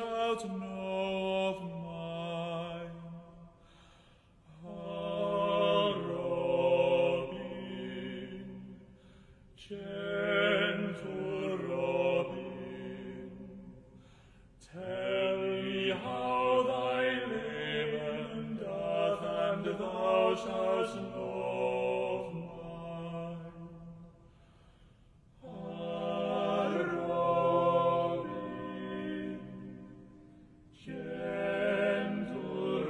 shalt know of mine. Ah, Robin, gentle Robin, tell me how thy lament doth, and thou shalt know of mine. Ah, Robin, gentle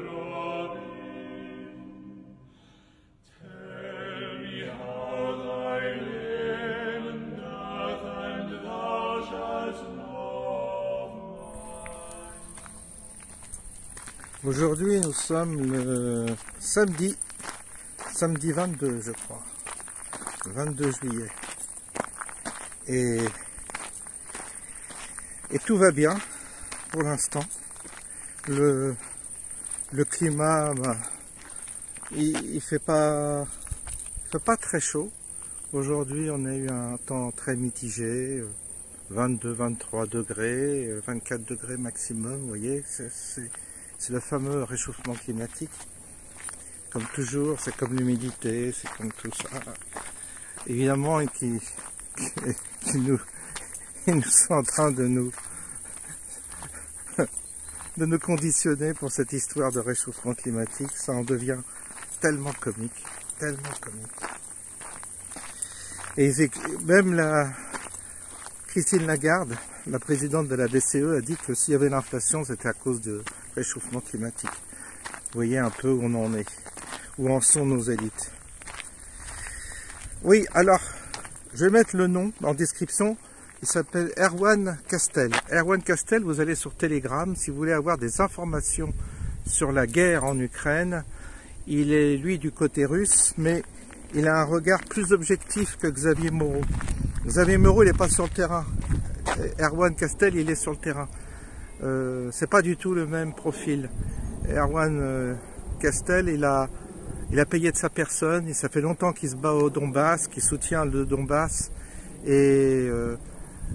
Robin, tell me how thy lament doth, and thou shalt know of mine. Aujourd'hui, nous sommes le samedi 22, je crois, le 22 juillet. Et tout va bien pour l'instant. Le climat, il fait pas très chaud. Aujourd'hui, on a eu un temps très mitigé, 22-23 degrés, 24 degrés maximum. Vous voyez, c'est le fameux réchauffement climatique. Comme toujours, c'est comme l'humidité, c'est comme tout ça. Évidemment, ils sont en train de nous conditionner pour cette histoire de réchauffement climatique. Ça en devient tellement comique, tellement comique. Et même Christine Lagarde, la présidente de la BCE, a dit que s'il y avait l'inflation, c'était à cause du réchauffement climatique. Vous voyez un peu où on en est, où en sont nos élites. Oui, alors, je vais mettre le nom en description. Il s'appelle Erwan Castehl. Erwan Castehl, vous allez sur Telegram si vous voulez avoir des informations sur la guerre en Ukraine. Il est, lui, du côté russe, mais il a un regard plus objectif que Xavier Moreau. Xavier Moreau, il n'est pas sur le terrain. Erwan Castehl, il est sur le terrain. C'est pas du tout le même profil. Erwan Castehl, il a payé de sa personne, et ça fait longtemps qu'il se bat au Donbass, qu'il soutient le Donbass, et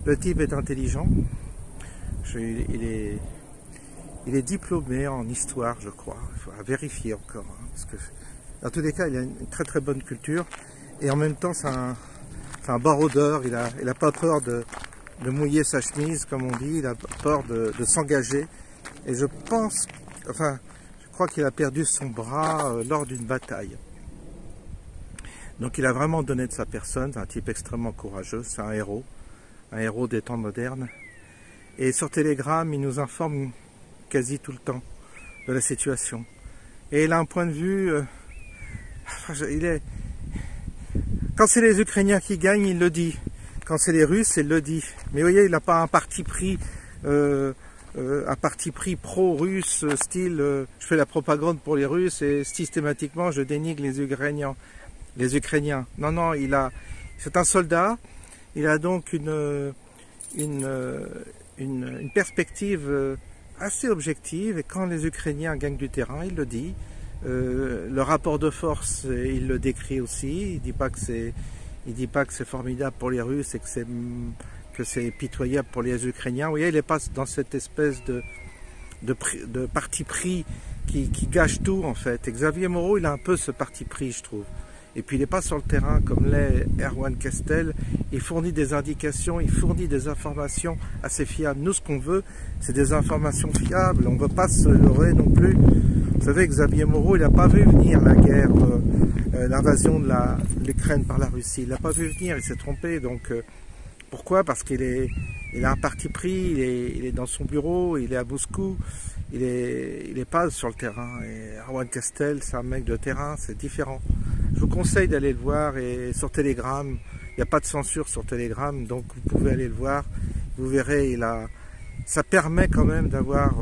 le type est intelligent. Il est diplômé en histoire, je crois. Il faut vérifier encore, hein, parce que dans tous les cas, il a une très très bonne culture, et en même temps, c'est un baroudeur. Il a pas peur de mouiller sa chemise, comme on dit. Il a peur de s'engager, et je pense, enfin, je crois qu'il a perdu son bras lors d'une bataille. Donc il a vraiment donné de sa personne. C'est un type extrêmement courageux, c'est un héros des temps modernes. Et sur Telegram, il nous informe quasi tout le temps de la situation. Et il a un point de vue... Quand c'est les Ukrainiens qui gagnent, il le dit. Quand c'est les Russes, il le dit. Mais vous voyez, il n'a pas un parti pris... pro-russe, style je fais la propagande pour les Russes et systématiquement je dénigre les Ukrainiens. Non, non, c'est un soldat. Il a donc une perspective assez objective, et quand les Ukrainiens gagnent du terrain, il le dit. Le rapport de force, il le décrit aussi. Il dit pas que c'est formidable pour les Russes et que c'est pitoyable pour les Ukrainiens. Vous voyez, il n'est pas dans cette espèce de parti pris qui gâche tout, en fait. Et Xavier Moreau, il a un peu ce parti pris, je trouve. Et puis il n'est pas sur le terrain comme l'est Erwan Castehl. Il fournit des indications, il fournit des informations assez fiables. Nous, ce qu'on veut, c'est des informations fiables. On ne veut pas se leurrer non plus. Vous savez, Xavier Moreau, il n'a pas vu venir la guerre, l'invasion de l'Ukraine par la Russie. Il n'a pas vu venir, il s'est trompé. Donc, pourquoi? Parce qu'il a un parti pris, il est dans son bureau, il est à Moscou, il est pas sur le terrain. Et Erwan Castehl, c'est un mec de terrain, c'est différent. Je vous conseille d'aller le voir, et sur Telegram, il n'y a pas de censure sur Telegram, donc vous pouvez aller le voir. Vous verrez, ça permet quand même d'avoir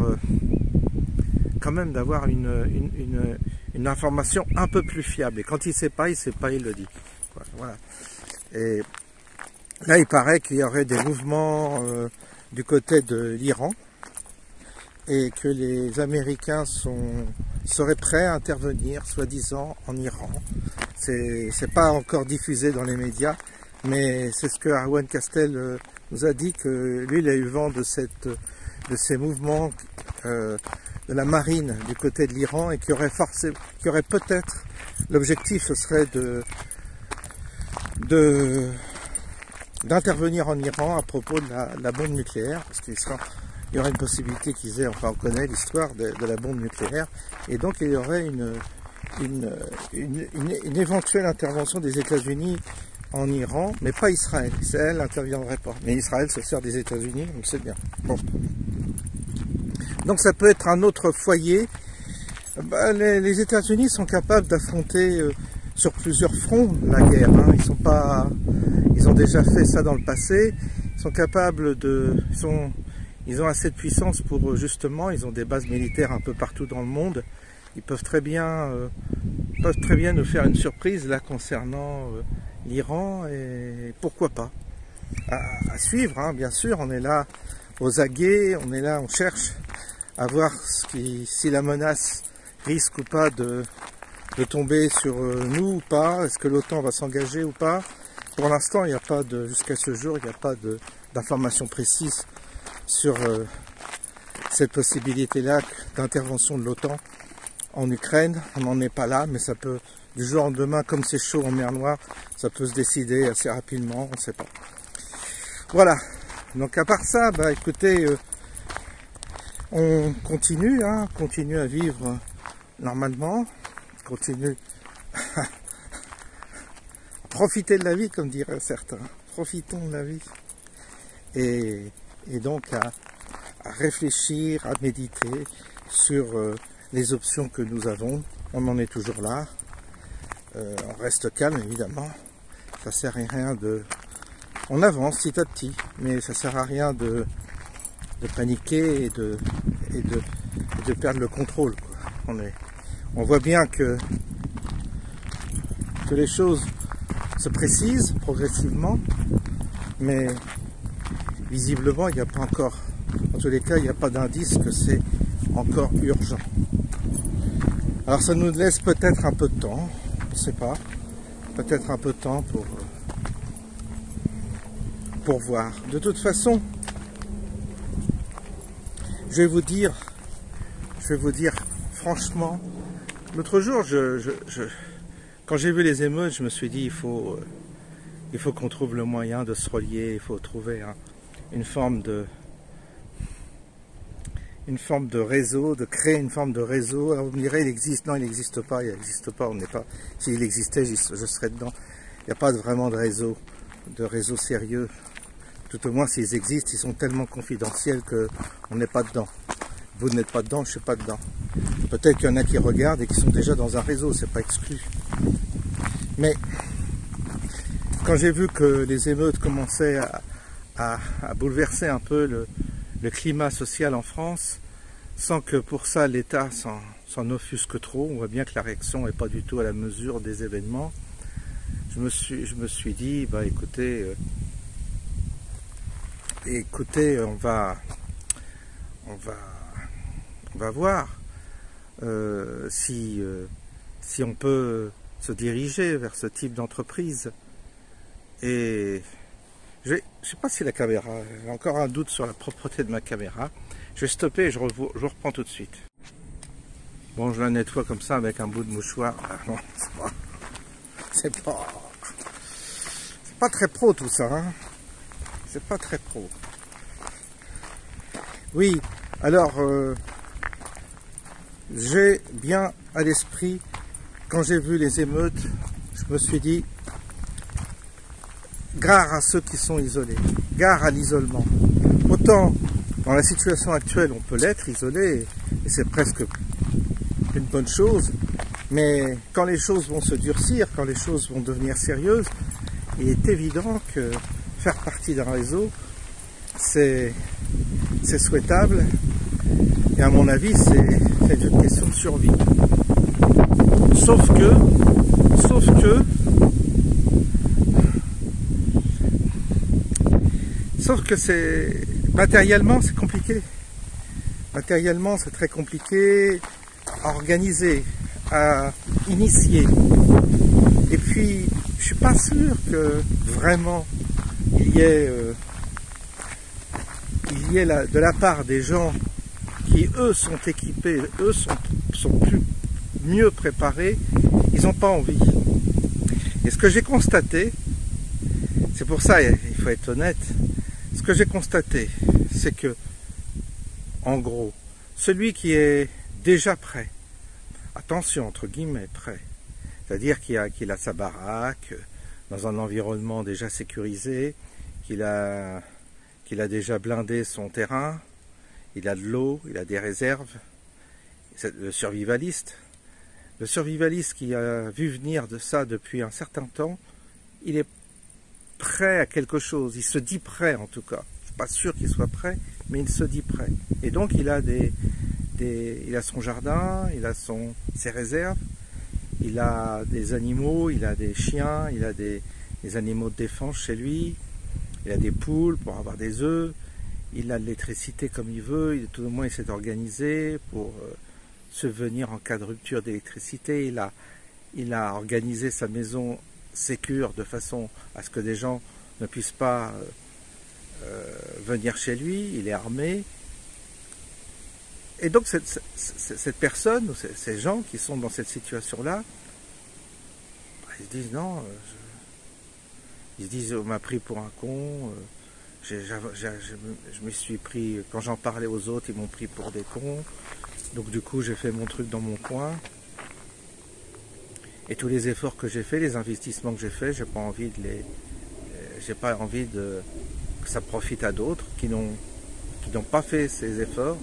une information un peu plus fiable. Et quand il sait pas, il le dit. Voilà. Et là, il paraît qu'il y aurait des mouvements du côté de l'Iran, et que les Américains seraient prêts à intervenir, soi-disant, en Iran. C'est pas encore diffusé dans les médias, mais c'est ce que Erwan Castehl nous a dit, que lui, il a eu vent de ces mouvements de la marine du côté de l'Iran et qui aurait peut-être, l'objectif ce serait d'intervenir en Iran à propos de la bombe nucléaire, parce qu'il y aurait une possibilité qu'ils aient, enfin on connaît l'histoire de la bombe nucléaire, et donc il y aurait une éventuelle intervention des États-Unis en Iran, mais pas Israël. Israël n'interviendrait pas. Mais Israël se sert des États-Unis, on le sait bien. Bon. Donc ça peut être un autre foyer. Les États-Unis sont capables d'affronter sur plusieurs fronts la guerre. Hein. Ils ont déjà fait ça dans le passé. Ils sont capables ils ont assez de puissance pour justement, ils ont des bases militaires un peu partout dans le monde. Ils peuvent très bien nous faire une surprise là concernant l'Iran, et pourquoi pas. À suivre, hein, bien sûr, on est là aux aguets, on est là, on cherche à voir si la menace risque ou pas de tomber sur nous ou pas, est-ce que l'OTAN va s'engager ou pas. Pour l'instant, il n'y a pas jusqu'à ce jour, il n'y a pas d'informations précises sur cette possibilité-là d'intervention de l'OTAN en Ukraine. On n'en est pas là, mais ça peut, du jour au lendemain, comme c'est chaud en mer Noire, ça peut se décider assez rapidement, on ne sait pas. Voilà, donc à part ça, écoutez, on continue, hein, continue à vivre normalement, continue à profiter de la vie, comme diraient certains. Profitons de la vie. Et donc à réfléchir, à méditer sur les options que nous avons. On en est toujours là. On reste calme, évidemment. Ça sert à rien on avance petit à petit, mais ça sert à rien de paniquer et de perdre le contrôle, quoi. On voit bien que les choses se précisent progressivement, mais visiblement il n'y a pas encore, en tous les cas il n'y a pas d'indice que c'est encore urgent. Alors ça nous laisse peut-être un peu de temps, on ne sait pas, peut-être un peu de temps pour voir. De toute façon, je vais vous dire franchement, l'autre jour, quand j'ai vu les émeutes, je me suis dit il faut qu'on trouve le moyen de se relier, il faut trouver une forme de réseau, de créer une forme de réseau. Alors vous me direz, il existe, non il n'existe pas, on n'est pas, s'il existait, je serais dedans. Il n'y a pas vraiment de réseau sérieux. Tout au moins s'ils existent, ils sont tellement confidentiels qu'on n'est pas dedans. Vous n'êtes pas dedans, je ne suis pas dedans. Peut-être qu'il y en a qui regardent et qui sont déjà dans un réseau, c'est pas exclu. Mais quand j'ai vu que les émeutes commençaient à bouleverser un peu le climat social en France, sans que pour ça l'État s'en offusque trop, on voit bien que la réaction n'est pas du tout à la mesure des événements. Je me suis dit, écoutez, on va voir si on peut se diriger vers ce type d'entreprise. Et je sais pas si la caméra, j'ai encore un doute sur la propreté de ma caméra. Je vais stopper et je reprends tout de suite. Bon, je la nettoie comme ça avec un bout de mouchoir. Bon, c'est pas très pro tout ça, hein. C'est pas très pro. Oui, alors j'ai bien à l'esprit, quand j'ai vu les émeutes, je me suis dit, gare à ceux qui sont isolés, gare à l'isolement. Autant dans la situation actuelle on peut l'être isolé, et c'est presque une bonne chose, mais quand les choses vont se durcir, quand les choses vont devenir sérieuses, il est évident que faire partie d'un réseau, c'est souhaitable, et à mon avis c'est une question de survie. Sauf que matériellement c'est compliqué. Matériellement c'est très compliqué à organiser, à initier. Et puis je suis pas sûr que vraiment il y y ait de la part des gens qui, eux, sont équipés, eux, sont mieux préparés, ils n'ont pas envie. Et ce que j'ai constaté, c'est pour ça, il faut être honnête, ce que j'ai constaté, c'est que, en gros, celui qui est déjà prêt, attention, entre guillemets, prêt, c'est-à-dire qu'il a sa baraque, dans un environnement déjà sécurisé, qu'il a déjà blindé son terrain, il a de l'eau, il a des réserves, le survivaliste qui a vu venir de ça depuis un certain temps, il est prêt à quelque chose, il se dit prêt en tout cas. Je ne suis pas sûr qu'il soit prêt, mais il se dit prêt. Et donc il a il a son jardin, il a ses réserves, il a des animaux, il a des chiens, il a des animaux de défense chez lui, il a des poules pour avoir des œufs, il a de l'électricité comme il veut, tout au moins il s'est organisé pour subvenir en cas de rupture d'électricité, il a organisé sa maison sécure de façon à ce que des gens ne puissent pas venir chez lui, il est armé. Et donc cette personne, ces gens qui sont dans cette situation-là, ils se disent non, ils se disent on m'a pris pour un con, je me suis pris, quand j'en parlais aux autres, ils m'ont pris pour des cons, donc du coup j'ai fait mon truc dans mon coin. Et tous les efforts que j'ai faits, les investissements que j'ai faits, j'ai pas envie que ça profite à d'autres qui n'ont pas fait ces efforts,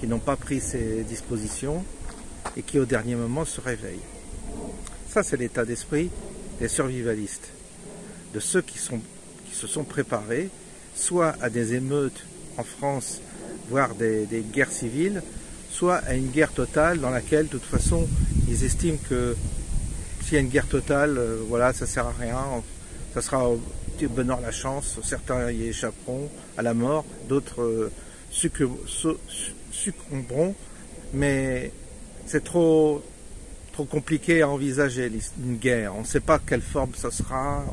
qui n'ont pas pris ces dispositions et qui au dernier moment se réveillent. Ça c'est l'état d'esprit des survivalistes, de ceux qui se sont préparés soit à des émeutes en France, voire des guerres civiles, soit à une guerre totale dans laquelle de toute façon ils estiment que s'il y a une guerre totale, voilà, ça sert à rien, ça sera au petit bonheur la chance, certains y échapperont à la mort, d'autres succomberont, mais c'est trop compliqué à envisager une guerre, on ne sait pas quelle forme ça sera,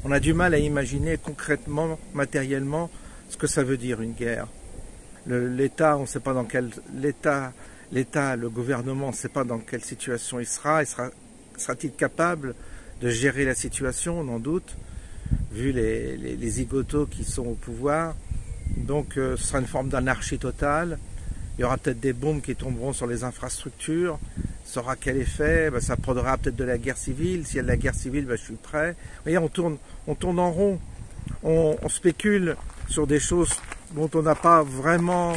on a du mal à imaginer concrètement, matériellement, ce que ça veut dire une guerre. L'État, on ne sait pas dans quel le gouvernement, on ne sait pas dans quelle situation il sera-t-il capable de gérer la situation, on en doute, vu les zigotos qui sont au pouvoir. Donc ce sera une forme d'anarchie totale. Il y aura peut-être des bombes qui tomberont sur les infrastructures. Ça aura quel effet? Ça produira peut-être de la guerre civile. S'il y a de la guerre civile, je suis prêt. Vous voyez, on tourne en rond. On spécule sur des choses dont on n'a pas vraiment...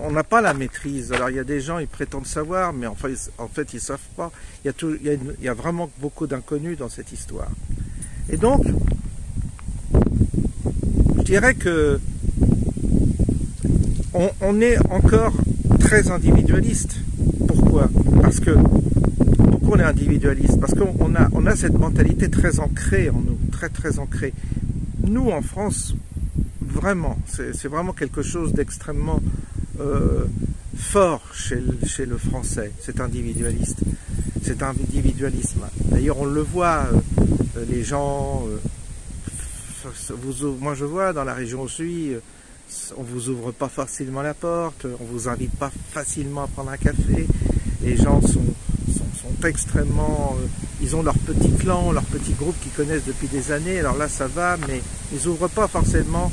On n'a pas la maîtrise. Alors il y a des gens, ils prétendent savoir, mais en fait ils ne savent pas. Il y a vraiment beaucoup d'inconnus dans cette histoire. Et donc, je dirais que on est encore très individualiste. Pourquoi? Pourquoi on est individualiste? Parce qu'on a cette mentalité très ancrée en nous, très ancrée. Nous, en France, vraiment, c'est vraiment quelque chose d'extrêmement fort chez le Français, cet individualisme. D'ailleurs, on le voit, les gens, moi je vois dans la région où je suis, on vous ouvre pas facilement la porte, on vous invite pas facilement à prendre un café. Les gens sont extrêmement, ils ont leur petit clan, leur petit groupe qu'ils connaissent depuis des années. Alors là, ça va, mais ils ouvrent pas forcément.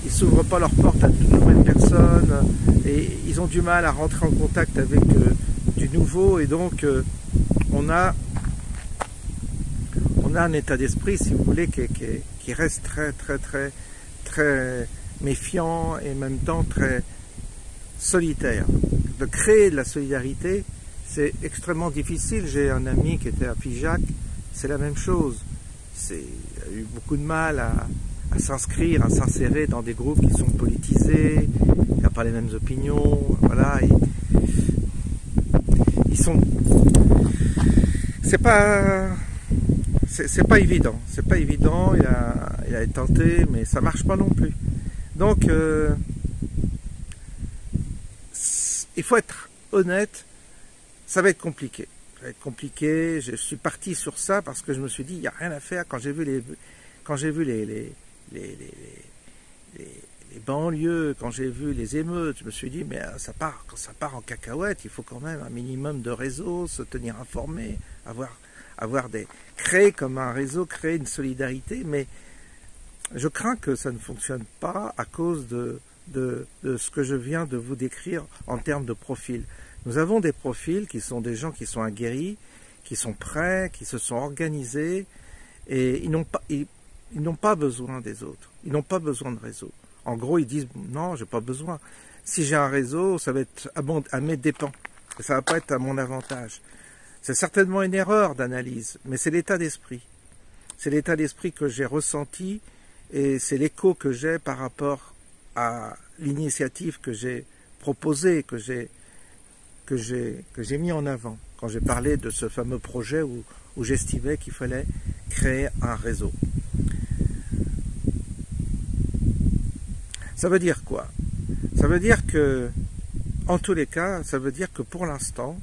Ils s'ouvrent pas leurs portes à de nouvelles personnes et ils ont du mal à rentrer en contact avec du nouveau, et donc on a un état d'esprit, si vous voulez, qui reste très méfiant et en même temps très solitaire. De créer de la solidarité, c'est extrêmement difficile. J'ai un ami qui était à Figeac, c'est la même chose. Il a eu beaucoup de mal à s'inscrire, à s'insérer dans des groupes qui sont politisés, qui n'ont pas les mêmes opinions, voilà. Ils sont... C'est pas évident, il a tenté, mais ça marche pas non plus. Donc, il faut être honnête, ça va être compliqué. Je suis parti sur ça parce que je me suis dit, il n'y a rien à faire. Quand j'ai vu les les banlieues, quand j'ai vu les émeutes, je me suis dit, mais quand ça part en cacahuète, il faut quand même un minimum de réseau, se tenir informé, créer comme un réseau, créer une solidarité, mais je crains que ça ne fonctionne pas à cause de ce que je viens de vous décrire en termes de profil. Nous avons des profils qui sont des gens qui sont aguerris, qui sont prêts, qui se sont organisés, et ils n'ont pas besoin des autres, ils n'ont pas besoin de réseau. En gros, ils disent, non, j'ai pas besoin. Si j'ai un réseau, ça va être à mes dépens, ça va pas être à mon avantage. C'est certainement une erreur d'analyse, mais c'est l'état d'esprit. C'est l'état d'esprit que j'ai ressenti, et c'est l'écho que j'ai par rapport à l'initiative que j'ai proposée, que j'ai mis en avant, quand j'ai parlé de ce fameux projet où j'estimais qu'il fallait créer un réseau. Ça veut dire quoi? Ça veut dire que, en tous les cas, ça veut dire que pour l'instant,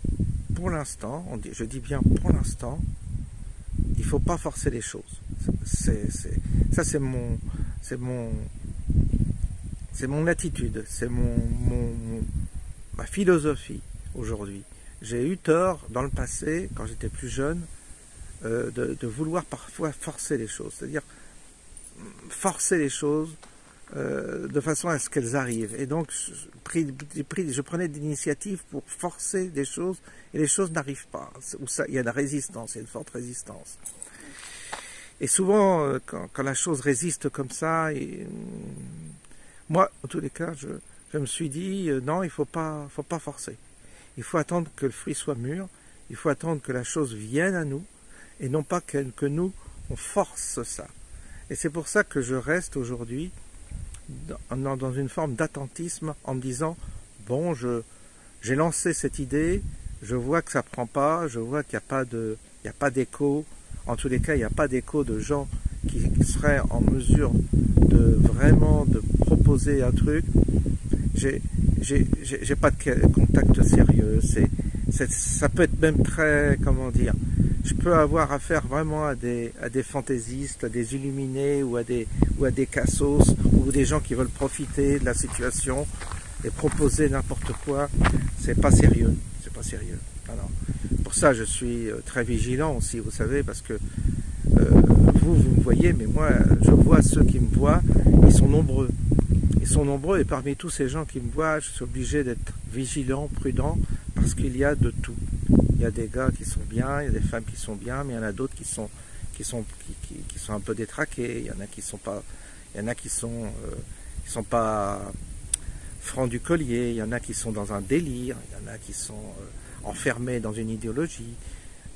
je dis bien pour l'instant, il ne faut pas forcer les choses. Ça c'est mon attitude, c'est ma philosophie aujourd'hui. J'ai eu tort dans le passé, quand j'étais plus jeune, de vouloir parfois forcer les choses, c'est-à-dire forcer les choses de façon à ce qu'elles arrivent. Et donc, je prenais des initiatives pour forcer des choses, et les choses n'arrivent pas. Il y a de la résistance, il y a une forte résistance. Et souvent, quand la chose résiste comme ça, moi, en tous les cas, je me suis dit, non, il faut pas forcer. Il faut attendre que le fruit soit mûr, il faut attendre que la chose vienne à nous, et non pas que nous, on force ça. Et c'est pour ça que je reste aujourd'hui dans une forme d'attentisme en me disant, bon, j'ai lancé cette idée, je vois que ça prend pas, je vois qu'il n'y a pas d'écho, en tous les cas, il n'y a pas d'écho de gens qui seraient en mesure de proposer un truc. J'ai pas de contact sérieux, ça peut être même très, comment dire, je peux avoir affaire vraiment à des fantaisistes, à des illuminés ou à des cassos, ou des gens qui veulent profiter de la situation et proposer n'importe quoi. C'est pas sérieux, c'est pas sérieux. Alors, pour ça, je suis très vigilant aussi, vous savez, parce que vous me voyez, mais moi, je vois ceux qui me voient, ils sont nombreux. Ils sont nombreux, et parmi tous ces gens qui me voient, je suis obligé d'être vigilant, prudent, parce qu'il y a de tout. Il y a des gars qui sont bien, il y a des femmes qui sont bien, mais il y en a d'autres qui sont un peu détraqués. Il y en a qui sont pas francs du collier. Il y en a qui sont dans un délire. Il y en a qui sont enfermés dans une idéologie.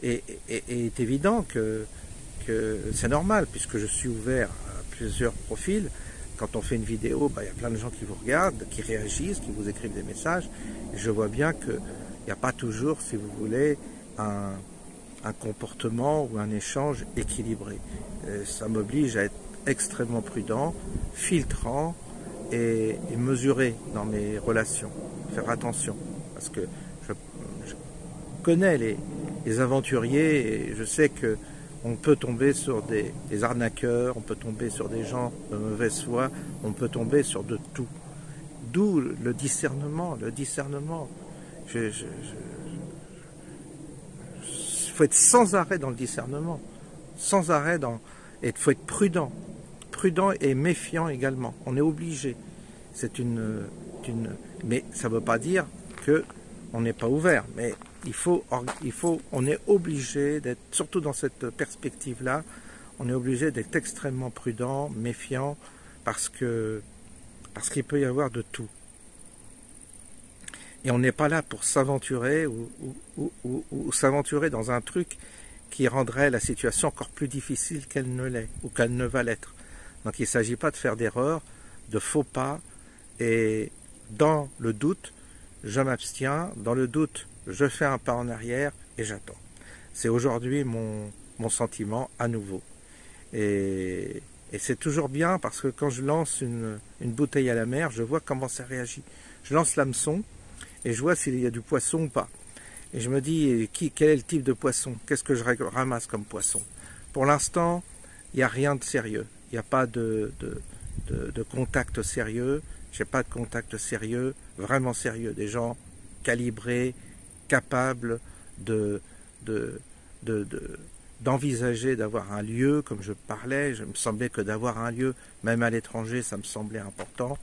Et est évident que c'est normal, puisque je suis ouvert à plusieurs profils. Quand on fait une vidéo, il y a plein de gens qui vous regardent, qui réagissent, qui vous écrivent des messages. Et je vois bien que il n'y a pas toujours, si vous voulez, un comportement ou un échange équilibré. Et ça m'oblige à être extrêmement prudent, filtrant et mesuré dans mes relations. Faire attention, parce que je connais les aventuriers, et je sais que on peut tomber sur des arnaqueurs, on peut tomber sur des gens de mauvaise foi, on peut tomber sur de tout. D'où le discernement. Il faut être sans arrêt dans le discernement, sans arrêt et il faut être prudent et méfiant également. On est obligé. Mais ça ne veut pas dire que on n'est pas ouvert. Mais on est obligé d'être, surtout dans cette perspective-là, on est obligé d'être extrêmement prudent, méfiant, parce qu'il peut y avoir de tout. Et on n'est pas là pour s'aventurer ou s'aventurer dans un truc qui rendrait la situation encore plus difficile qu'elle ne l'est ou qu'elle ne va l'être. Donc il ne s'agit pas de faire d'erreurs, de faux pas, et dans le doute, je m'abstiens, dans le doute, je fais un pas en arrière et j'attends. C'est aujourd'hui mon sentiment à nouveau. Et c'est toujours bien parce que quand je lance une bouteille à la mer, je vois comment ça réagit. Je lance l'hameçon et je vois s'il y a du poisson ou pas. Et je me dis, quel est le type de poisson? Qu'est-ce que je ramasse comme poisson? Pour l'instant, il n'y a rien de sérieux. Il n'y a pas de contact sérieux. J'ai pas de contact sérieux, vraiment sérieux, des gens calibrés, capables d'envisager d'avoir un lieu, comme je parlais. Je me semblait que d'avoir un lieu, même à l'étranger, ça me semblait important.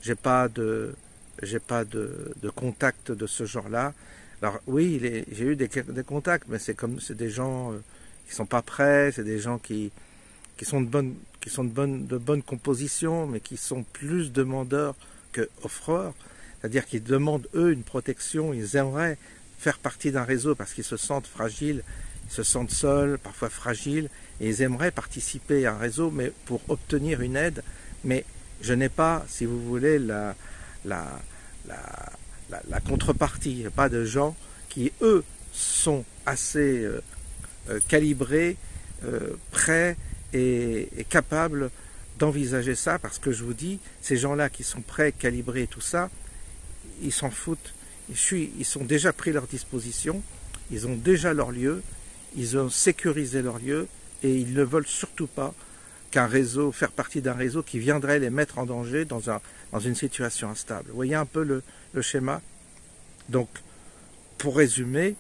J'ai pas de contact de ce genre-là. Alors oui, j'ai eu des contacts, mais c'est des gens qui sont pas prêts, c'est des gens qui sont de bonne composition, mais qui sont plus demandeurs que offreurs. C'est-à-dire qu'ils demandent, eux, une protection, ils aimeraient faire partie d'un réseau parce qu'ils se sentent fragiles, ils se sentent seuls, parfois fragiles, et ils aimeraient participer à un réseau, mais pour obtenir une aide. Mais je n'ai pas, si vous voulez, la contrepartie. Il n'y a pas de gens qui, eux, sont assez calibrés, prêts et capables d'envisager ça, parce que je vous dis, ces gens-là qui sont prêts, calibrés et tout ça, ils s'en foutent. Ils sont déjà pris leur disposition, ils ont déjà leur lieu, ils ont sécurisé leur lieu, et ils ne veulent surtout pas qu'un réseau, faire partie d'un réseau qui viendrait les mettre en danger dans une situation instable. Vous voyez un peu le schéma? Donc, pour résumer,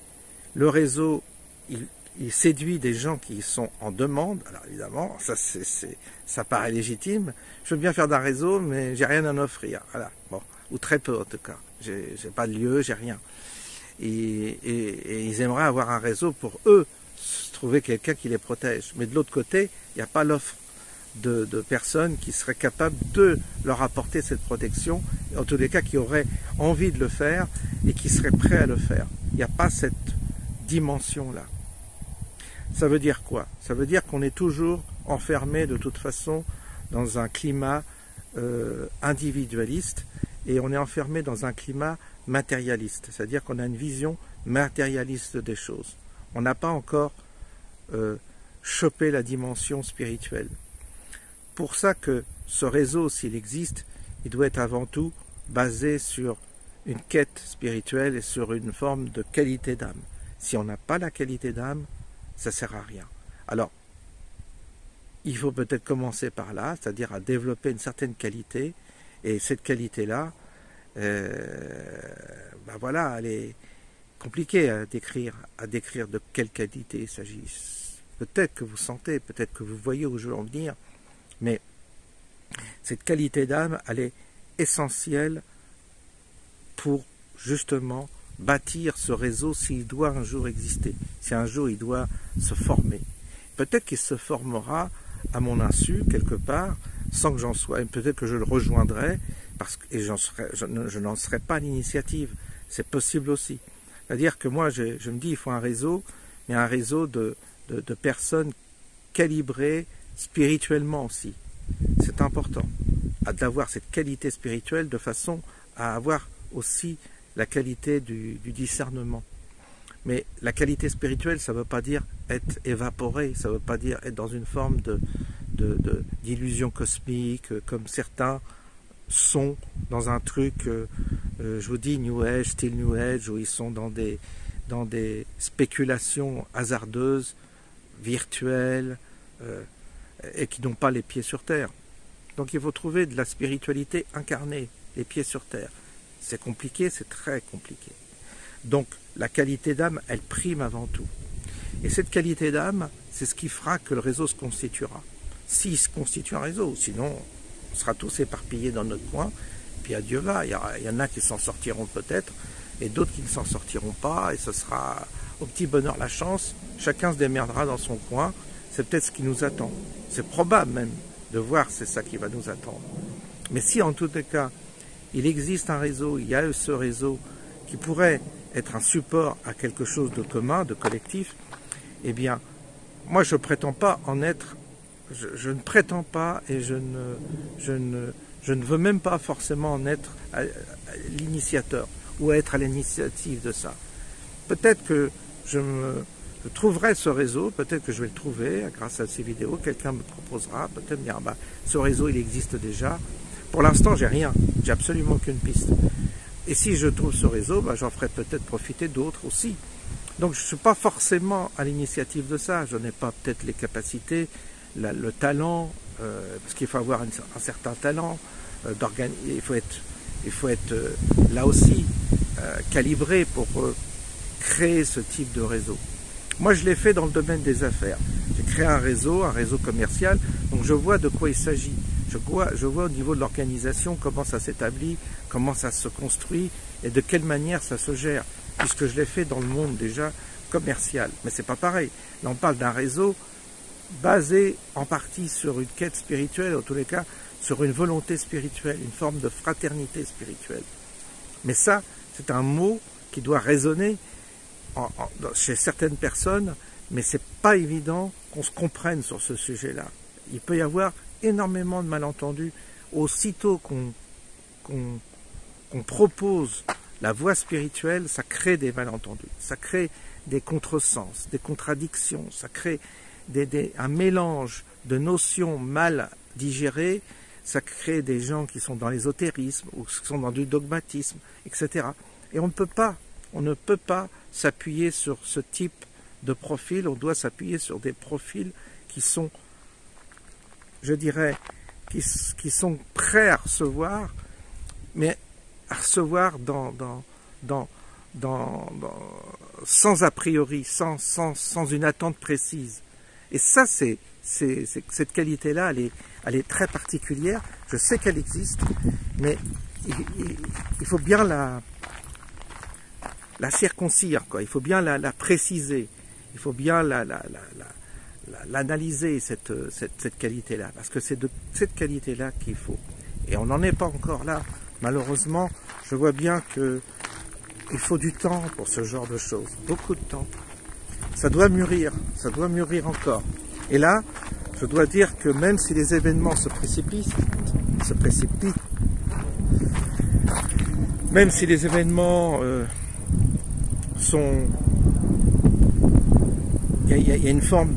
le réseau, il séduit des gens qui sont en demande. Alors évidemment, ça paraît légitime. Je veux bien faire d'un réseau, mais j'ai rien à en offrir. Voilà. Bon, ou très peu en tout cas. J'ai pas de lieu, j'ai rien. Et ils aimeraient avoir un réseau pour eux, trouver quelqu'un qui les protège. Mais de l'autre côté, il n'y a pas l'offre de personnes qui seraient capables de leur apporter cette protection, en tous les cas qui auraient envie de le faire et qui seraient prêts à le faire. Il n'y a pas cette dimension-là. Ça veut dire quoi? Ça veut dire qu'on est toujours enfermé de toute façon dans un climat individualiste, et on est enfermé dans un climat matérialiste, c'est-à-dire qu'on a une vision matérialiste des choses. On n'a pas encore chopé la dimension spirituelle. Pour ça que ce réseau, s'il existe, il doit être avant tout basé sur une quête spirituelle et sur une forme de qualité d'âme. Si on n'a pas la qualité d'âme, ça ne sert à rien. Alors, il faut peut-être commencer par là, c'est-à-dire à développer une certaine qualité, et cette qualité-là, voilà, elle est compliquée à décrire de quelle qualité il s'agit. Peut-être que vous sentez, peut-être que vous voyez où je veux en venir, mais cette qualité d'âme, elle est essentielle pour justement bâtir ce réseau s'il doit un jour exister, si un jour il doit se former. Peut-être qu'il se formera à mon insu, quelque part, sans que j'en sois, peut-être que je le rejoindrai, et je n'en serai pas à l'initiative. C'est possible aussi. C'est-à-dire que moi, je me dis, il faut un réseau, mais un réseau de personnes calibrées spirituellement aussi. C'est important d'avoir cette qualité spirituelle de façon à avoir aussi la qualité du discernement. Mais la qualité spirituelle, ça ne veut pas dire être évaporé, ça ne veut pas dire être dans une forme d'illusion cosmique, comme certains sont dans un truc, je vous dis New Age, style New Age, où ils sont dans des spéculations hasardeuses, virtuelles, et qui n'ont pas les pieds sur terre. Donc il faut trouver de la spiritualité incarnée, les pieds sur terre. C'est compliqué, c'est très compliqué. Donc la qualité d'âme, elle prime avant tout. Et cette qualité d'âme, c'est ce qui fera que le réseau se constituera. S'il se constitue un réseau, sinon on sera tous éparpillés dans notre coin, puis adieu va. Il y en a qui s'en sortiront peut-être, et d'autres qui ne s'en sortiront pas, et ce sera au petit bonheur la chance, chacun se démerdera dans son coin, c'est peut-être ce qui nous attend. C'est probable même de voir c'est ça qui va nous attendre. Mais si en tous les cas, il existe un réseau, il y a ce réseau qui pourrait être un support à quelque chose de commun, de collectif, eh bien, moi je prétends pas en être, je ne prétends pas et je ne veux même pas forcément en être l'initiateur ou être à l'initiative de ça. Peut-être que je trouverai ce réseau, peut-être que je vais le trouver grâce à ces vidéos, quelqu'un me proposera, peut-être dire bah, ce réseau il existe déjà. Pour l'instant j'ai rien, j'ai absolument aucune piste. Et si je trouve ce réseau, bah, j'en ferai peut-être profiter d'autres aussi. Donc je ne suis pas forcément à l'initiative de ça, je n'ai pas peut-être les capacités, le talent, parce qu'il faut avoir un certain talent, il faut être là aussi calibré pour créer ce type de réseau. Moi, je l'ai fait dans le domaine des affaires. J'ai créé un réseau commercial, donc je vois de quoi il s'agit. Je vois au niveau de l'organisation comment ça s'établit, comment ça se construit et de quelle manière ça se gère, puisque je l'ai fait dans le monde déjà commercial. Mais c'est pas pareil. Là, on parle d'un réseau basé en partie sur une quête spirituelle, en tous les cas sur une volonté spirituelle, une forme de fraternité spirituelle. Mais ça, c'est un mot qui doit résonner chez certaines personnes, mais c'est pas évident qu'on se comprenne sur ce sujet-là. Il peut y avoir énormément de malentendus. Aussitôt qu'on propose la voie spirituelle, ça crée des malentendus, ça crée des contresens, des contradictions, ça crée un mélange de notions mal digérées, ça crée des gens qui sont dans l'ésotérisme ou qui sont dans du dogmatisme, etc. Et on ne peut pas s'appuyer sur ce type de profil, on doit s'appuyer sur des profils qui sont, je dirais, qui sont prêts à recevoir, mais à recevoir sans a priori, sans une attente précise. Et ça, cette qualité-là, elle est très particulière. Je sais qu'elle existe, mais il faut bien la circoncire, quoi. Il faut bien la préciser. Il faut bien l'analyser, cette qualité-là. Parce que c'est de cette qualité-là qu'il faut. Et on n'en est pas encore là. Malheureusement, je vois bien qu'il faut du temps pour ce genre de choses. Beaucoup de temps. Ça doit mûrir encore. Et là, je dois dire que même si les événements se précipitent, même si les événements il y a une forme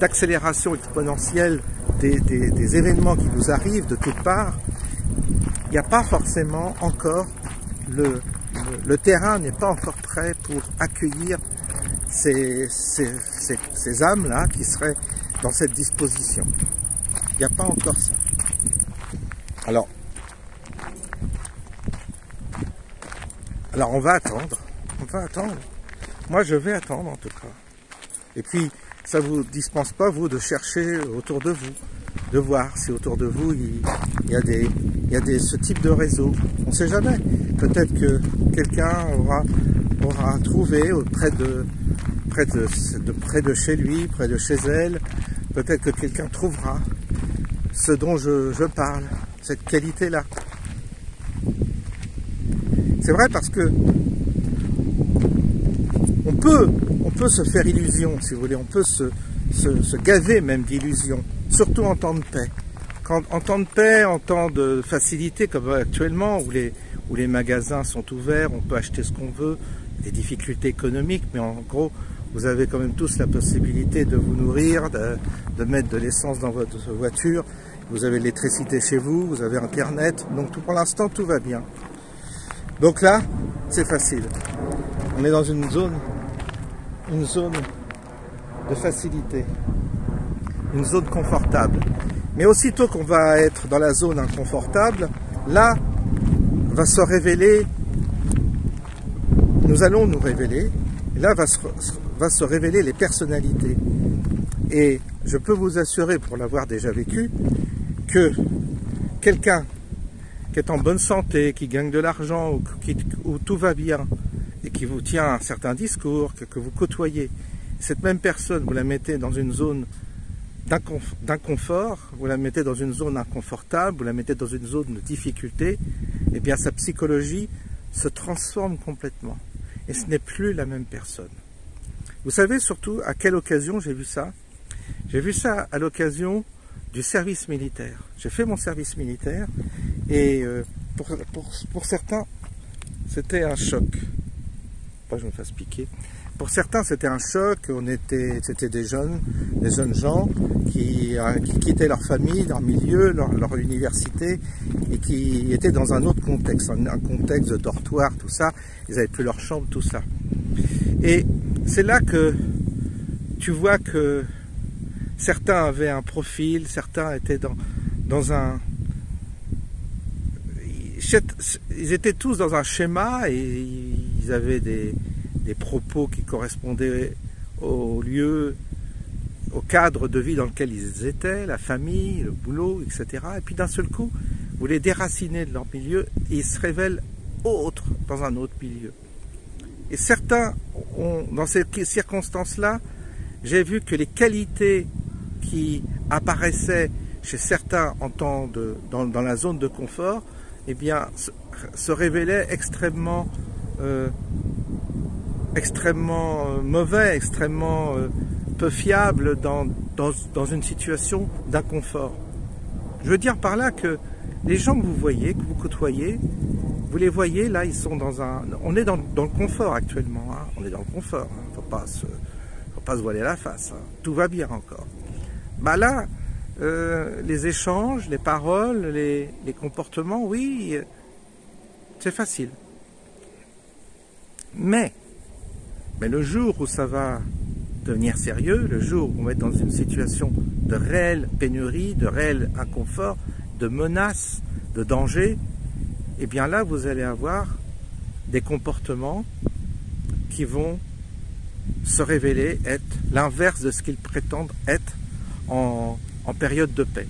d'accélération exponentielle des événements qui nous arrivent de toutes parts, il n'y a pas forcément encore, le terrain n'est pas encore prêt pour accueillir ces âmes-là qui seraient dans cette disposition. Il n'y a pas encore ça. Alors on va attendre. Moi, je vais attendre en tout cas. Et puis, ça ne vous dispense pas, vous, de chercher autour de vous, de voir si autour de vous, il y a ce type de réseau. On ne sait jamais. Peut-être que quelqu'un aura trouvé près de chez lui, près de chez elle, peut-être que quelqu'un trouvera ce dont je parle, cette qualité-là. C'est vrai parce que on peut se faire illusion, si vous voulez, on peut se gaver même d'illusions, surtout en temps de paix. En temps de paix, en temps de facilité, comme actuellement, où les magasins sont ouverts, on peut acheter ce qu'on veut, des difficultés économiques, mais en gros, vous avez quand même tous la possibilité de vous nourrir, de mettre de l'essence dans votre voiture, vous avez l'électricité chez vous, vous avez Internet, donc pour l'instant, tout va bien. Donc là, c'est facile. On est dans une zone de facilité, une zone confortable. Mais aussitôt qu'on va être dans la zone inconfortable, là va se révéler, nous allons nous révéler, et là va se révéler les personnalités. Et je peux vous assurer, pour l'avoir déjà vécu, que quelqu'un qui est en bonne santé, qui gagne de l'argent, où tout va bien, et qui vous tient un certain discours, que vous côtoyez, cette même personne, vous la mettez dans une zone d'inconfort, vous la mettez dans une zone inconfortable, vous la mettez dans une zone de difficulté, eh bien sa psychologie se transforme complètement. Et ce n'est plus la même personne. Vous savez surtout à quelle occasion j'ai vu ça? J'ai vu ça à l'occasion du service militaire. J'ai fait mon service militaire et pour certains, c'était un choc. Pas que je me fasse piquer. Pour certains, c'était un choc. C'était des jeunes gens qui quittaient leur famille, leur milieu, leur université et qui étaient dans un autre contexte, un contexte de dortoir, tout ça. Ils n'avaient plus leur chambre, tout ça. Et c'est là que tu vois que Certains avaient un profil, certains étaient dans un... Ils étaient tous dans un schéma et ils avaient des propos qui correspondaient au lieu, au cadre de vie dans lequel ils étaient, la famille, le boulot, etc. Et puis d'un seul coup, vous les déracinez de leur milieu et ils se révèlent autres dans un autre milieu. Et certains, dans ces circonstances-là, j'ai vu que les qualités qui apparaissaient chez certains en temps dans la zone de confort, eh bien, se révélaient extrêmement mauvais, extrêmement peu fiables dans une situation d'inconfort. Je veux dire par là que les gens que vous voyez, que vous côtoyez, vous les voyez, là, ils sont dans un... On est dans le confort actuellement, hein. On est dans le confort, hein. Faut pas se voiler la face, hein. Tout va bien encore. Bah là, les échanges, les paroles, les comportements, oui, c'est facile. Mais le jour où ça va devenir sérieux, le jour où on va être dans une situation de réelle pénurie, de réel inconfort, de menace, de danger, eh bien là, vous allez avoir des comportements qui vont se révéler être l'inverse de ce qu'ils prétendent être en période de paix.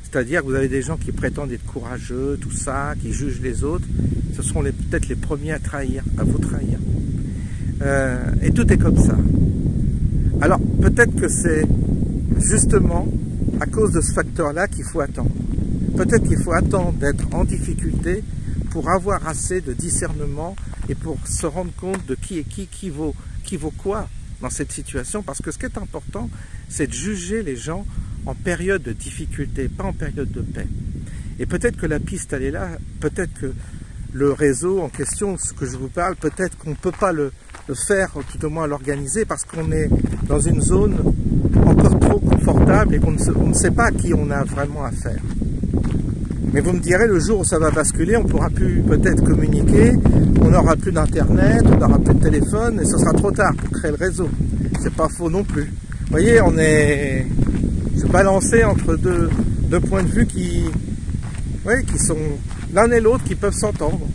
C'est-à-dire que vous avez des gens qui prétendent être courageux, tout ça, qui jugent les autres. Ce seront peut-être les premiers à trahir, à vous trahir. Et tout est comme ça. Alors, peut-être que c'est justement à cause de ce facteur-là qu'il faut attendre. Peut-être qu'il faut attendre d'être en difficulté pour avoir assez de discernement et pour se rendre compte de qui est qui vaut quoi dans cette situation. Parce que ce qui est important, c'est de juger les gens en période de difficulté, pas en période de paix. Et peut-être que la piste, elle est là, peut-être que le réseau en question, ce que je vous parle, peut-être qu'on ne peut pas le faire, tout au moins l'organiser, parce qu'on est dans une zone encore trop confortable et qu'on ne sait pas à qui on a vraiment affaire. Mais vous me direz, le jour où ça va basculer, on ne pourra plus peut-être communiquer, on n'aura plus d'internet, on n'aura plus de téléphone, et ce sera trop tard pour créer le réseau. C'est pas faux non plus. Vous voyez, on est balancé entre deux points de vue qui sont l'un et l'autre, qui peuvent s'entendre.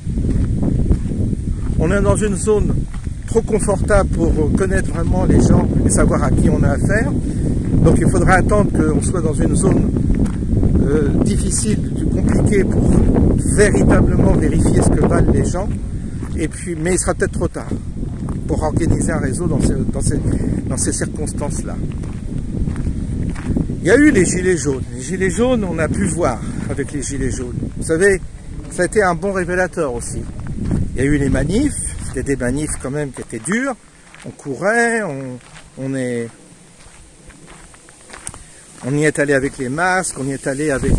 On est dans une zone trop confortable pour connaître vraiment les gens et savoir à qui on a affaire. Donc il faudra attendre qu'on soit dans une zone difficile, compliquée pour véritablement vérifier ce que valent les gens. Et puis, mais il sera peut-être trop tard pour organiser un réseau dans ces circonstances-là. Il y a eu les gilets jaunes. Les gilets jaunes, on a pu voir avec les gilets jaunes. Vous savez, ça a été un bon révélateur aussi. Il y a eu les manifs, c'était des manifs quand même qui étaient durs. On courait, on y est allé avec les masques, on y est allé avec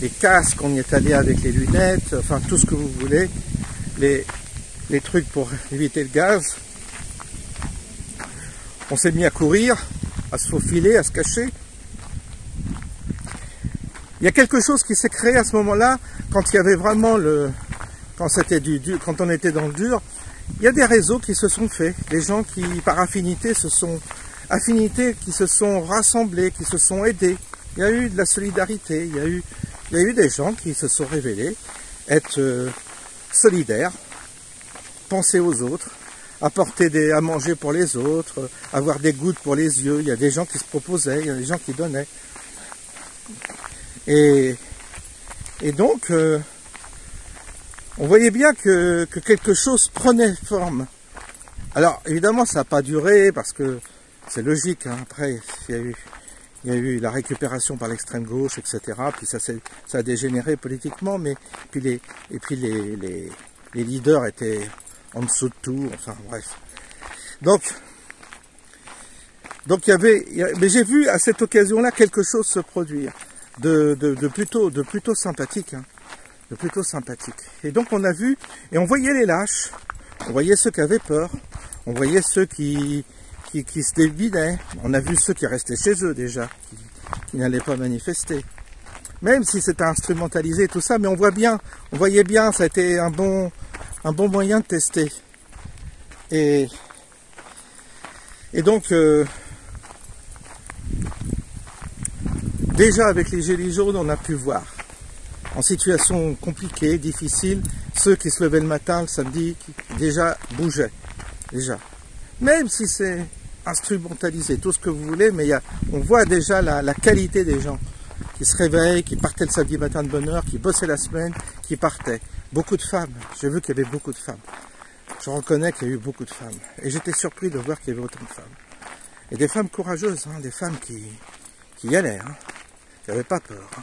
les casques, on y est allé avec les lunettes, enfin tout ce que vous voulez, les trucs pour éviter le gaz. On s'est mis à courir, à se faufiler, à se cacher. Il y a quelque chose qui s'est créé à ce moment-là, quand il y avait vraiment quand on était dans le dur. Il y a des réseaux qui se sont faits, des gens qui, par affinité, qui se sont rassemblés, qui se sont aidés. Il y a eu de la solidarité, il y a eu des gens qui se sont révélés être solidaires, penser aux autres, apporter à manger pour les autres, avoir des gouttes pour les yeux. Il y a des gens qui se proposaient, il y a des gens qui donnaient. Et donc, on voyait bien que quelque chose prenait forme. Alors, évidemment, ça n'a pas duré, parce que c'est logique, hein. Après, il y a eu la récupération par l'extrême gauche, etc. Puis ça a dégénéré politiquement, mais puis les leaders étaient en dessous de tout, enfin bref. Donc mais j'ai vu à cette occasion-là quelque chose se produire de plutôt sympathique, hein, de plutôt sympathique. Et donc on a vu, et on voyait les lâches, on voyait ceux qui avaient peur, on voyait ceux qui se débidaient, on a vu ceux qui restaient chez eux déjà, qui n'allaient pas manifester. Même si c'était instrumentalisé tout ça, mais on voyait bien, ça a été un bon moyen de tester. Et donc, déjà avec les gilets jaunes, on a pu voir, en situation compliquée, difficile, ceux qui se levaient le matin, le samedi, qui déjà bougeaient, déjà. Même si c'est instrumentalisé, tout ce que vous voulez, mais on voit déjà la qualité des gens qui se réveillent, qui partaient le samedi matin de bonne heure, qui bossaient la semaine, qui partaient. Beaucoup de femmes, j'ai vu qu'il y avait beaucoup de femmes. Je reconnais qu'il y a eu beaucoup de femmes. Et j'étais surpris de voir qu'il y avait autant de femmes. Et des femmes courageuses, hein, des femmes qui y allaient, hein, qui n'avaient pas peur. Hein.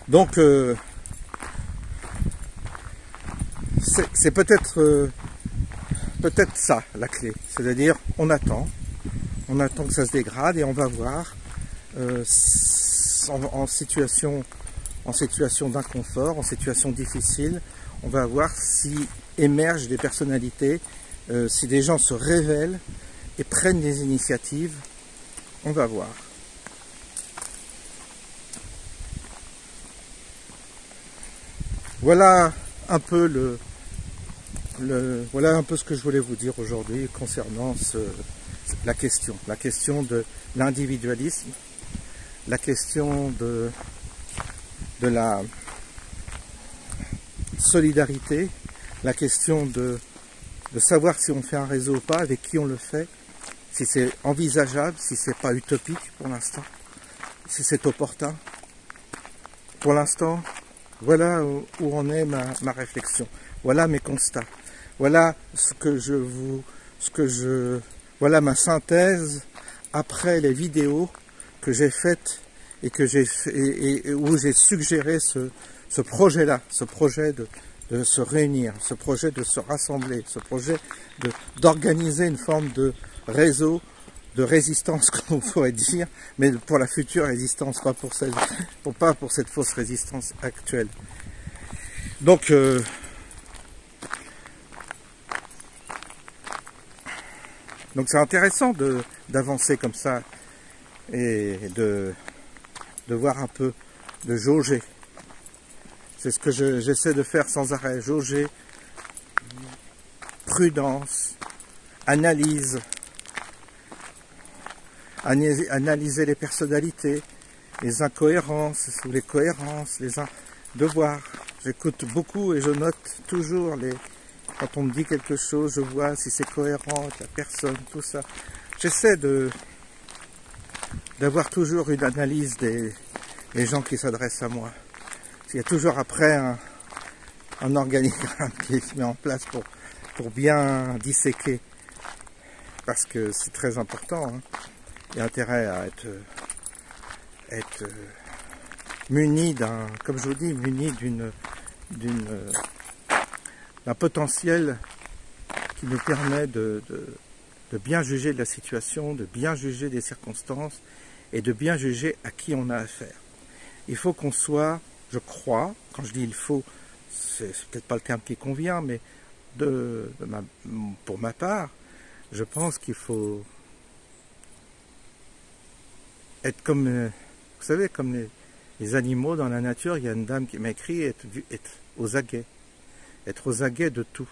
Donc, c'est peut-être ça, la clé. C'est-à-dire, on attend que ça se dégrade et on va voir en situation d'inconfort, en situation difficile, on va voir si émergent des personnalités, si des gens se révèlent et prennent des initiatives, on va voir. Voilà un peu voilà un peu ce que je voulais vous dire aujourd'hui concernant la question de l'individualisme, la question de la solidarité, la question de savoir si on fait un réseau ou pas, avec qui on le fait, si c'est envisageable, si c'est pas utopique pour l'instant, si c'est opportun. Pour l'instant, voilà où en est ma réflexion. Voilà mes constats. Voilà voilà ma synthèse après les vidéos que j'ai faites et où j'ai suggéré ce projet-là, ce projet de se réunir, ce projet de se rassembler, ce projet d'organiser une forme de réseau de résistance, comme on pourrait dire, mais pour la future résistance, pas pour cette fausse résistance actuelle. Donc, c'est intéressant d'avancer comme ça et de voir un peu, de jauger. C'est ce que j'essaie de faire sans arrêt, jauger, prudence, analyser les personnalités, les incohérences ou les cohérences, de voir. J'écoute beaucoup et je note toujours quand on me dit quelque chose, je vois si c'est cohérent avec la personne, tout ça. J'essaie d'avoir toujours une analyse des gens qui s'adressent à moi. Il y a toujours après un organigramme qui se met en place pour bien disséquer. Parce que c'est très important. Hein. Il y a intérêt à être muni comme je vous dis, muni d'un potentiel qui nous permet de bien juger de la situation, de bien juger des circonstances et de bien juger à qui on a affaire. Il faut qu'on soit, je crois, quand je dis il faut, c'est peut-être pas le terme qui convient, mais pour ma part, je pense qu'il faut être comme, vous savez, comme les animaux dans la nature. Il y a une dame qui m'a écrit être aux aguets de tout,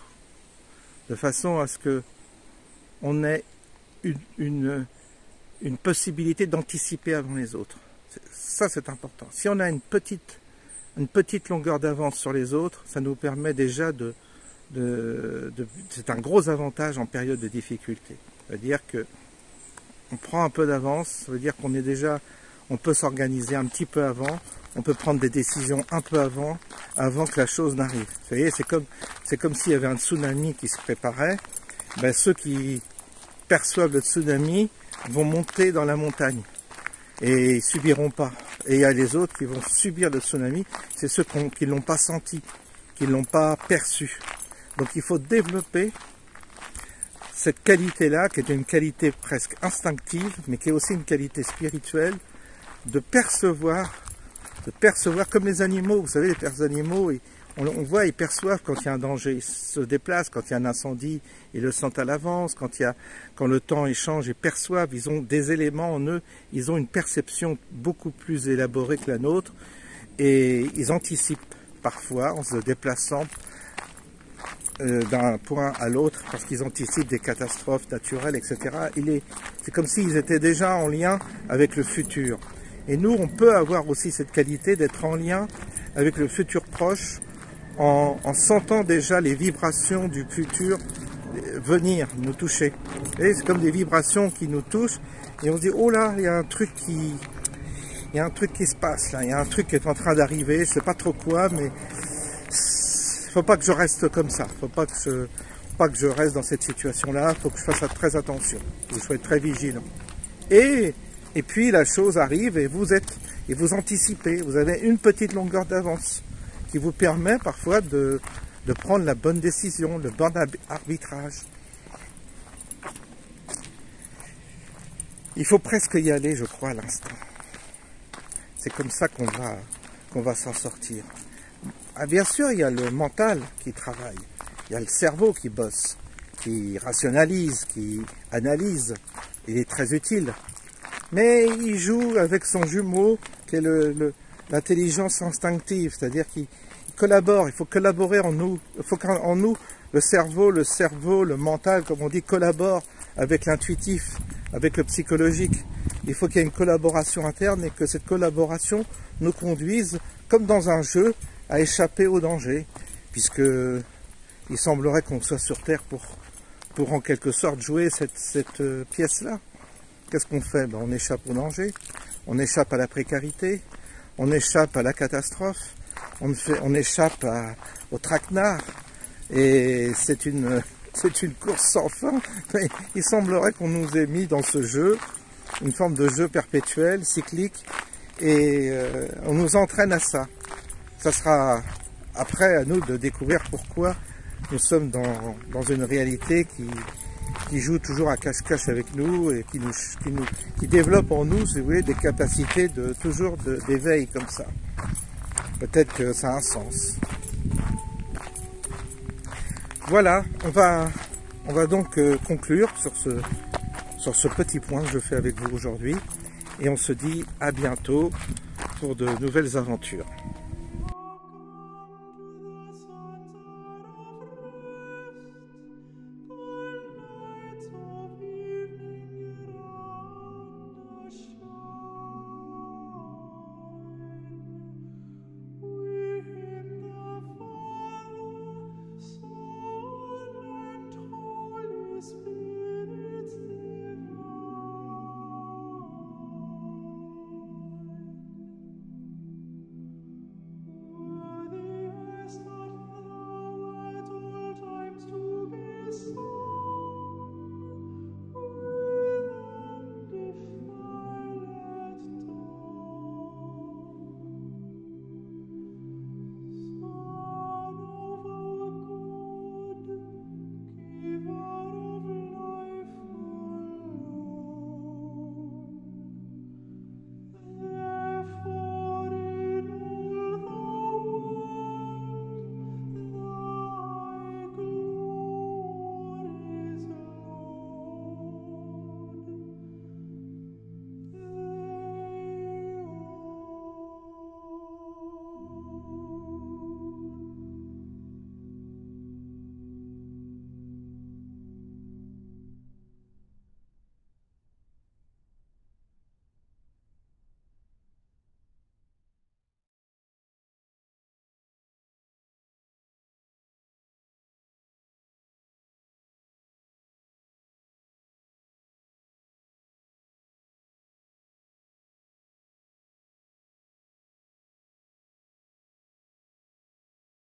de façon à ce que on ait une possibilité d'anticiper avant les autres. Ça, c'est important. Si on a une petite longueur d'avance sur les autres, ça nous permet déjà c'est un gros avantage en période de difficulté. C'est-à-dire que on prend un peu d'avance, ça veut dire on peut s'organiser un petit peu avant, on peut prendre des décisions un peu avant que la chose n'arrive. Vous voyez, c'est comme s'il y avait un tsunami qui se préparait. Ben, ceux qui perçoivent le tsunami vont monter dans la montagne et ils subiront pas. Et il y a les autres qui vont subir le tsunami, c'est ceux qui ne l'ont pas senti, qui ne l'ont pas perçu. Donc il faut développer cette qualité-là, qui est une qualité presque instinctive, mais qui est aussi une qualité spirituelle, de percevoir comme les animaux. Vous savez, les animaux, on voit, ils perçoivent quand il y a un danger, ils se déplacent, quand il y a un incendie, ils le sentent à l'avance, quand le temps change, ils perçoivent, ils ont des éléments en eux, ils ont une perception beaucoup plus élaborée que la nôtre, et ils anticipent parfois en se déplaçant d'un point à l'autre parce qu'ils anticipent des catastrophes naturelles, etc. C'est comme s'ils étaient déjà en lien avec le futur. Et nous, on peut avoir aussi cette qualité d'être en lien avec le futur proche en sentant déjà les vibrations du futur venir nous toucher. Et c'est comme des vibrations qui nous touchent et on se dit, oh là, il y a un truc qui se passe là, il y a un truc qui est en train d'arriver, je sais pas trop quoi, mais faut pas que je reste comme ça, faut pas que je reste dans cette situation-là, faut que je fasse très attention, que je sois très vigilant. Et puis la chose arrive et vous anticipez, vous avez une petite longueur d'avance qui vous permet parfois de prendre la bonne décision, le bon arbitrage. Il faut presque y aller, je crois, à l'instant. C'est comme ça qu'on va s'en sortir. Ah, bien sûr, il y a le mental qui travaille, il y a le cerveau qui bosse, qui rationalise, qui analyse, il est très utile. Mais il joue avec son jumeau qui est l'intelligence instinctive, c'est-à-dire qu'il collabore, il faut collaborer en nous, il faut qu'en nous, le cerveau, le mental, comme on dit, collabore avec l'intuitif, avec le psychologique. Il faut qu'il y ait une collaboration interne et que cette collaboration nous conduise, comme dans un jeu, à échapper au danger, puisque il semblerait qu'on soit sur Terre pour en quelque sorte jouer cette pièce-là. Qu'est-ce qu'on fait? On échappe au danger, on échappe à la précarité, on échappe à la catastrophe, on échappe au traquenard, et c'est une course sans fin. Il semblerait qu'on nous ait mis dans ce jeu, une forme de jeu perpétuel, cyclique, et on nous entraîne à ça. Ça sera après à nous de découvrir pourquoi nous sommes dans une réalité qui joue toujours à cache-cache avec nous et qui développe en nous, si vous voulez, des capacités toujours d'éveil comme ça. Peut-être que ça a un sens. Voilà, on va donc conclure sur ce petit point que je fais avec vous aujourd'hui. Et on se dit à bientôt pour de nouvelles aventures.